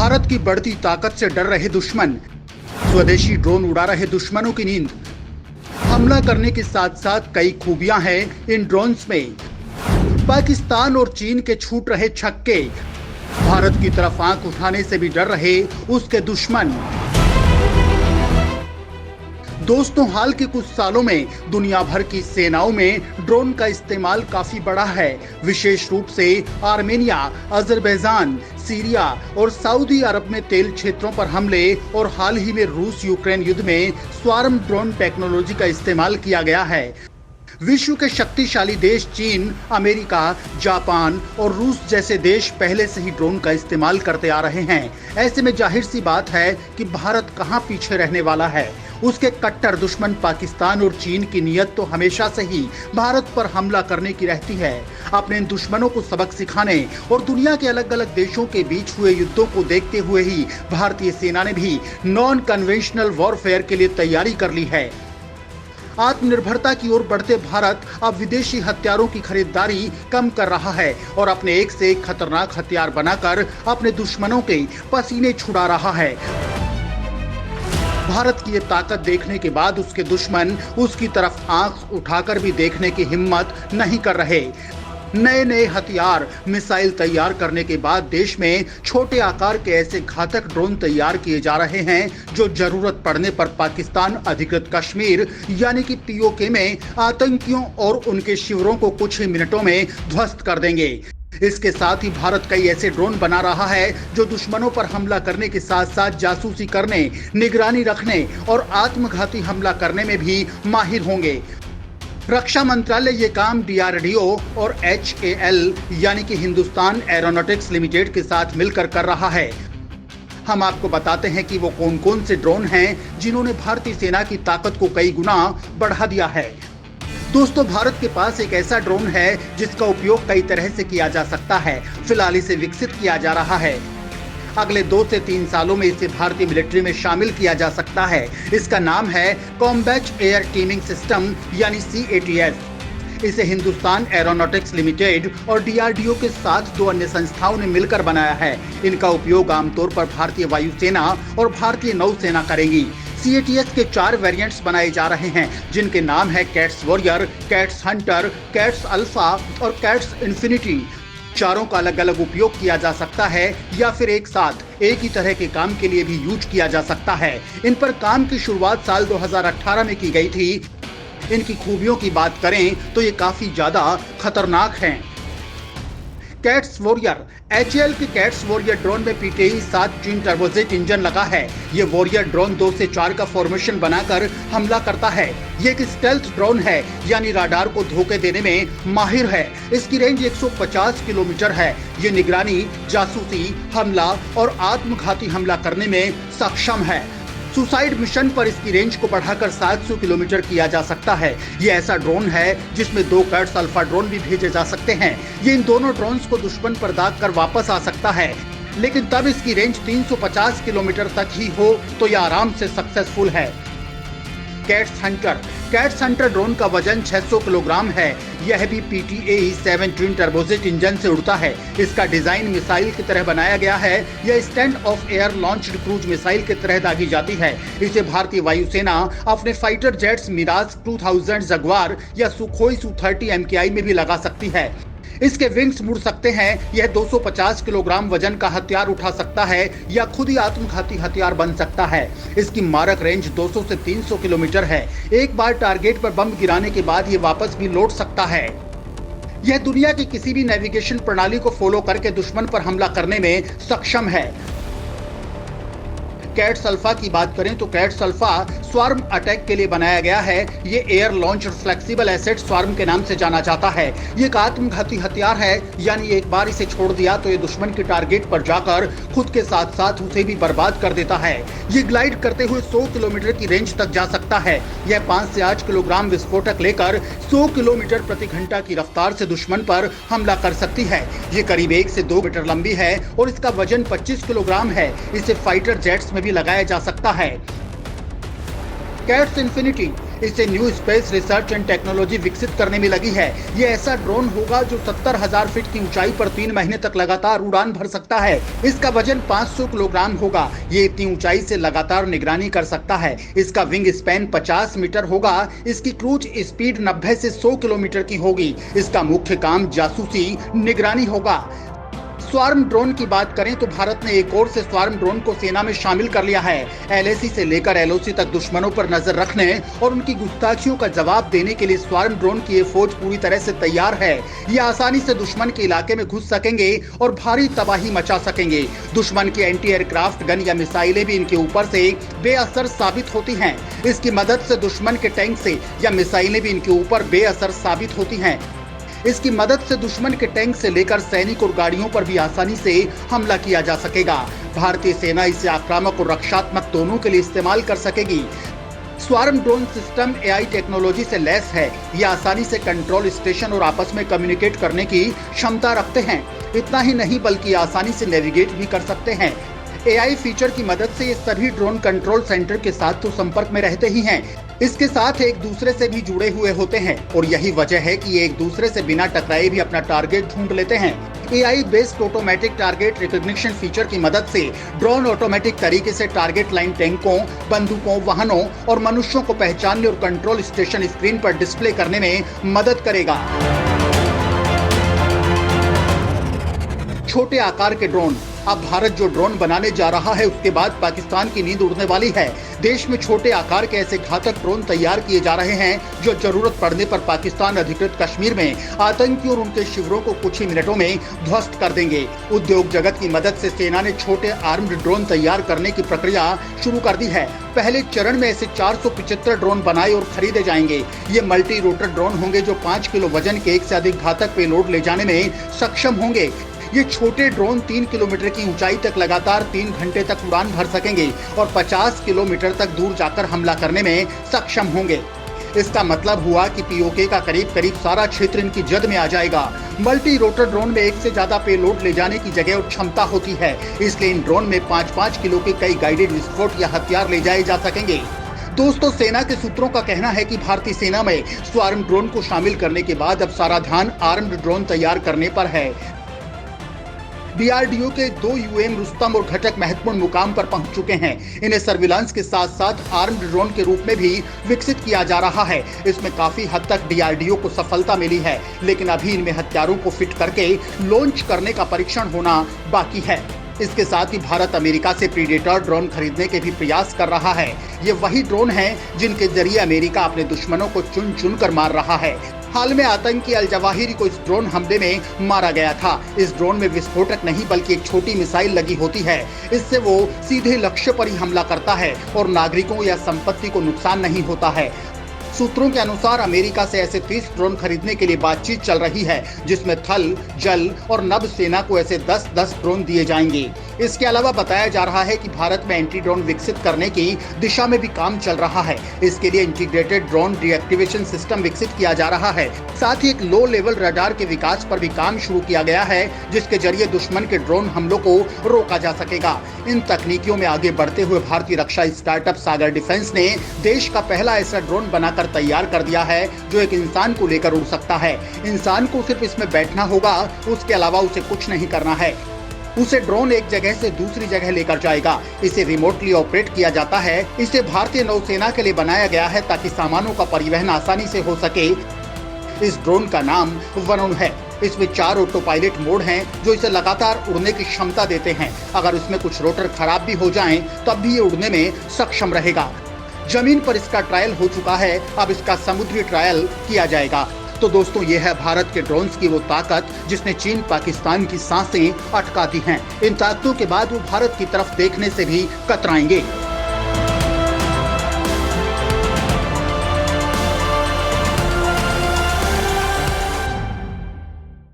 भारत की बढ़ती ताकत से डर रहे दुश्मन, स्वदेशी ड्रोन उड़ा रहे दुश्मनों की नींद। हमला करने के साथ साथ कई खूबियां हैं इन ड्रोन्स में। पाकिस्तान और चीन के छूट रहे छक्के, भारत की तरफ आंख उठाने से भी डर रहे उसके दुश्मन। दोस्तों, हाल के कुछ सालों में दुनिया भर की सेनाओं में ड्रोन का इस्तेमाल काफी बढ़ा है। विशेष रूप से आर्मेनिया, अजरबैजान, सीरिया और सऊदी अरब में तेल क्षेत्रों पर हमले और हाल ही में रूस यूक्रेन युद्ध में स्वार्म ड्रोन टेक्नोलॉजी का इस्तेमाल किया गया है। विश्व के शक्तिशाली देश चीन, अमेरिका, जापान और रूस जैसे देश पहले से ही ड्रोन का इस्तेमाल करते आ रहे हैं। ऐसे में जाहिर सी बात है कि भारत कहां पीछे रहने वाला है। उसके कट्टर दुश्मन पाकिस्तान और चीन की नीयत तो हमेशा से ही भारत पर हमला करने की रहती है। अपने इन दुश्मनों को सबक सिखाने और दुनिया के अलग अलग देशों के बीच हुए युद्धों को देखते हुए ही भारतीय सेना ने भी नॉन कन्वेंशनल वॉरफेयर के लिए तैयारी कर ली है। आत्मनिर्भरता की ओर बढ़ते भारत अब विदेशी हथियारों की खरीदारी कम कर रहा है और अपने एक से एक खतरनाक हथियार बनाकर अपने दुश्मनों के पसीने छुड़ा रहा है। भारत की ये ताकत देखने के बाद उसके दुश्मन उसकी तरफ आंख उठाकर भी देखने की हिम्मत नहीं कर रहे। नए नए हथियार, मिसाइल तैयार करने के बाद देश में छोटे आकार के ऐसे घातक ड्रोन तैयार किए जा रहे हैं जो जरूरत पड़ने पर पाकिस्तान अधिकृत कश्मीर यानी कि पीओके में आतंकियों और उनके शिविरों को कुछ ही मिनटों में ध्वस्त कर देंगे। इसके साथ ही भारत कई ऐसे ड्रोन बना रहा है जो दुश्मनों पर हमला करने के साथ साथ जासूसी करने, निगरानी रखने और आत्मघाती हमला करने में भी माहिर होंगे। रक्षा मंत्रालय ये काम डीआरडीओ और HAL यानी कि हिंदुस्तान एरोनॉटिक्स लिमिटेड के साथ मिलकर कर रहा है। हम आपको बताते हैं कि वो कौन कौन से ड्रोन हैं जिन्होंने भारतीय सेना की ताकत को कई गुना बढ़ा दिया है। दोस्तों, भारत के पास एक ऐसा ड्रोन है जिसका उपयोग कई तरह से किया जा सकता है। फिलहाल इसे विकसित किया जा रहा है। अगले 2 से 3 सालों में इसे भारतीय मिलिट्री में शामिल किया जा सकता है। इसका नाम है कॉम्बैट एयर टीमिंग सिस्टम यानी CATS। इसे हिंदुस्तान एरोनॉटिक्स लिमिटेड और DRDO के साथ 2 अन्य संस्थाओं ने मिलकर बनाया है। इनका उपयोग आमतौर पर भारतीय वायुसेना और भारतीय नौसेना करेगी। CATS के 4 वेरिएंट्स बनाए जा रहे हैं जिनके नाम है cats warrior, cats Hunter, cats alpha और कैट्स इन्फिनिटी। चारों का अलग अलग उपयोग किया जा सकता है या फिर एक साथ एक ही तरह के काम के लिए भी यूज किया जा सकता है। इन पर काम की शुरुआत साल 2018 में की गई थी। इनकी खूबियों की बात करें तो ये काफी ज्यादा खतरनाक हैं। कैट्स वॉरियर, HAL के कैट्स वॉरियर ड्रोन में PTE 7 ट्विन टर्बोजेट इंजन लगा है। ये वॉरियर ड्रोन 2 से 4 का फॉर्मेशन बनाकर हमला करता है। ये एक स्टेल्थ ड्रोन है यानी राडार को धोखे देने में माहिर है। इसकी रेंज 150 किलोमीटर है। ये निगरानी, जासूसी, हमला और आत्मघाती हमला करने में सक्षम है। सुसाइड मिशन पर इसकी रेंज को बढ़ाकर 700 किलोमीटर किया जा सकता है। ये ऐसा ड्रोन है जिसमें 2 कैट्स अल्फा ड्रोन भी भेजे जा सकते हैं। ये इन दोनों ड्रोन्स को दुश्मन पर दाग कर वापस आ सकता है, लेकिन तब इसकी रेंज 350 किलोमीटर तक ही हो तो यह आराम से सक्सेसफुल है। कैट्स हंटर ड्रोन का वजन 600 किलोग्राम है। यह भी PTE 7 ट्विन टर्बोजेट इंजन से उड़ता है। इसका डिजाइन मिसाइल की तरह बनाया गया है। यह stand of air launched cruise missile की तरह दागी जाती है। इसे भारतीय वायुसेना अपने फाइटर जेट्स मिराज 2000 जगुआर या सुखोई Su-30 MKI में भी लगा सकती है। इसके विंग्स मुड़ सकते हैं। यह 250 किलोग्राम वजन का हथियार उठा सकता है या खुद ही आत्मघाती हथियार बन सकता है। इसकी मारक रेंज 200 से 300 किलोमीटर है। एक बार टारगेट पर बम गिराने के बाद ये वापस भी लौट सकता है। यह दुनिया की किसी भी नेविगेशन प्रणाली को फॉलो करके दुश्मन पर हमला करने में सक्षम है। कैट्स अल्फा की बात करें तो कैट्स अल्फा स्वार्म अटैक के लिए बनाया गया है। ये air launch flexible asset swarm के नाम से जाना जाता है। ये एक आत्मघाती हथियार है, यानी एक बार इसे छोड़ दिया तो ये दुश्मन के टारगेट पर जाकर खुद के साथ साथ उसे भी बर्बाद कर देता है। ये ग्लाइड करते हुए 100 किलोमीटर की रेंज तक जा सकता है। यह 5 से 8 किलोग्राम विस्फोटक लेकर 100 किलोमीटर प्रति घंटा की रफ्तार से दुश्मन पर हमला कर सकती है। ये करीब 1 से 2 मीटर लंबी है और इसका वजन 25 किलोग्राम है। इसे फाइटर जेट्स में भी लगाया जा सकता है। कैट्स इन्फिनिटी इसे new space research and technology विकसित करने में लगी है। ये ऐसा ड्रोन होगा जो 70,000 फीट की ऊंचाई पर 3 महीने तक लगातार उड़ान भर सकता है। इसका वजन 500 किलोग्राम होगा। ये इतनी ऊंचाई से लगातार निगरानी कर सकता है। इसका विंग स्पैन 50 मीटर होगा। इसकी क्रूज स्पीड 90 से 100 किलोमीटर की होगी। इसका मुख्य काम जासूसी निगरानी होगा। स्वार्म ड्रोन की बात करें तो भारत ने एक और से स्वार्म ड्रोन को सेना में शामिल कर लिया है। एलएसी से लेकर एलओसी तक दुश्मनों पर नजर रखने और उनकी गुस्ताखियों का जवाब देने के लिए स्वार्म ड्रोन की ये फौज पूरी तरह से तैयार है। ये आसानी से दुश्मन के इलाके में घुस सकेंगे और भारी तबाही मचा सकेंगे। दुश्मन की एंटी एयरक्राफ्ट गन या मिसाइलें भी इनके ऊपर से बेअसर साबित होती हैं। इसकी मदद से दुश्मन के टैंक से या मिसाइलें भी इनके ऊपर बेअसर साबित होती हैं। इसकी मदद से दुश्मन के टैंक से लेकर सैनिक और गाड़ियों पर भी आसानी से हमला किया जा सकेगा। भारतीय सेना इसे आक्रामक और रक्षात्मक दोनों के लिए इस्तेमाल कर सकेगी। Swarm drone system AI technology से लैस है। ये आसानी से कंट्रोल स्टेशन और आपस में कम्युनिकेट करने की क्षमता रखते हैं। इतना ही नहीं बल्कि आसानी से नेविगेट भी कर सकते हैं। एआई फीचर की मदद से ये सभी ड्रोन कंट्रोल सेंटर के साथ तो संपर्क में रहते ही हैं, इसके साथ एक दूसरे से भी जुड़े हुए होते हैं और यही वजह है कि ये एक दूसरे से बिना टकराए भी अपना टारगेट ढूंढ लेते हैं। AI based automatic target recognition feature की मदद से ड्रोन ऑटोमेटिक तरीके से टारगेट लाइन टैंकों, बंदूकों, वाहनों और मनुष्यों को पहचानने और कंट्रोल स्टेशन स्क्रीन पर डिस्प्ले करने में मदद करेगा। छोटे आकार के ड्रोन। अब भारत जो ड्रोन बनाने जा रहा है उसके बाद पाकिस्तान की नींद उड़ने वाली है। देश में छोटे आकार के ऐसे घातक ड्रोन तैयार किए जा रहे हैं जो जरूरत पड़ने पर पाकिस्तान अधिकृत कश्मीर में आतंकी और उनके शिविरों को कुछ ही मिनटों में ध्वस्त कर देंगे। उद्योग जगत की मदद से सेना ने छोटे आर्म्ड ड्रोन तैयार करने की प्रक्रिया शुरू कर दी है। पहले चरण में ऐसे 475 ड्रोन बनाए और खरीदे जाएंगे। ये मल्टी रोटर ड्रोन होंगे जो 5 किलो वजन के एक से अधिक घातक पेलोड ले जाने में सक्षम होंगे। ये छोटे ड्रोन 3 किलोमीटर की ऊंचाई तक लगातार 3 घंटे तक उड़ान भर सकेंगे और 50 किलोमीटर तक दूर जाकर हमला करने में सक्षम होंगे। इसका मतलब हुआ कि पीओके का करीब सारा क्षेत्र इनकी जद में आ जाएगा। मल्टी रोटर ड्रोन में एक से ज्यादा पेलोड ले जाने की जगह और क्षमता होती है, इसलिए इन ड्रोन में 5-5 किलो के कई गाइडेड विस्फोट या हथियार ले जाए जा सकेंगे। दोस्तों, सेना के सूत्रों का कहना है कि भारतीय सेना में स्वार्म ड्रोन को शामिल करने के बाद अब सारा ध्यान आर्म्ड ड्रोन तैयार करने पर है। डीआरडीओ के 2 यूएम रुस्तम और घटक महत्वपूर्ण मुकाम पर पहुंच चुके हैं। इन्हें सर्विलांस के साथ साथ आर्म्ड ड्रोन के रूप में भी विकसित किया जा रहा है। इसमें काफी हद तक डीआरडीओ को सफलता मिली है, लेकिन अभी इनमें हथियारों को फिट करके लॉन्च करने का परीक्षण होना बाकी है। इसके साथ ही भारत अमेरिका से प्रीडेटर ड्रोन खरीदने के भी प्रयास कर रहा है। ये वही ड्रोन हैं जिनके जरिए अमेरिका अपने दुश्मनों को चुन चुन कर मार रहा है। हाल में आतंकी अल जवाहिरी को इस ड्रोन हमले में मारा गया था। इस ड्रोन में विस्फोटक नहीं बल्कि एक छोटी मिसाइल लगी होती है। इससे वो सीधे लक्ष्य पर ही हमला करता है और नागरिकों या संपत्ति को नुकसान नहीं होता है। सूत्रों के अनुसार अमेरिका से ऐसे 30 ड्रोन खरीदने के लिए बातचीत चल रही है, जिसमें थल, जल और नभ सेना को ऐसे 10-10 ड्रोन दिए जाएंगे। इसके अलावा बताया जा रहा है कि भारत में एंटी ड्रोन विकसित करने की दिशा में भी काम चल रहा है। इसके लिए इंटीग्रेटेड ड्रोन डीएक्टिवेशन सिस्टम विकसित किया जा रहा है। साथ ही एक लो लेवल रडार के विकास पर भी काम शुरू किया गया है, जिसके जरिए दुश्मन के ड्रोन हमलों को रोका जा सकेगा। इन तकनीकियों में आगे बढ़ते हुए भारतीय रक्षा स्टार्टअप सागर डिफेंस ने देश का पहला ऐसा ड्रोन बनाकर तैयार कर दिया है जो एक इंसान को लेकर उड़ सकता है। इंसान को सिर्फ इसमें बैठना होगा, उसके अलावा उसे कुछ नहीं करना है। उसे ड्रोन एक जगह से दूसरी जगह लेकर जाएगा। इसे रिमोटली ऑपरेट किया जाता है। इसे भारतीय नौसेना के लिए बनाया गया है ताकि सामानों का परिवहन आसानी से हो सके। इस ड्रोन का नाम वरुण है। इसमें 4 ऑटो पायलट मोड हैं जो इसे लगातार उड़ने की क्षमता देते हैं। अगर इसमें कुछ रोटर खराब भी हो जाएं, तब भी ये उड़ने में सक्षम रहेगा। जमीन पर इसका ट्रायल हो चुका है, अब इसका समुद्री ट्रायल किया जाएगा। तो दोस्तों, ये है भारत के ड्रोन्स की वो ताकत जिसने चीन पाकिस्तान की सांसें अटका दी हैं। इन ताकतों के बाद वो भारत की तरफ देखने से भी कतराएंगे।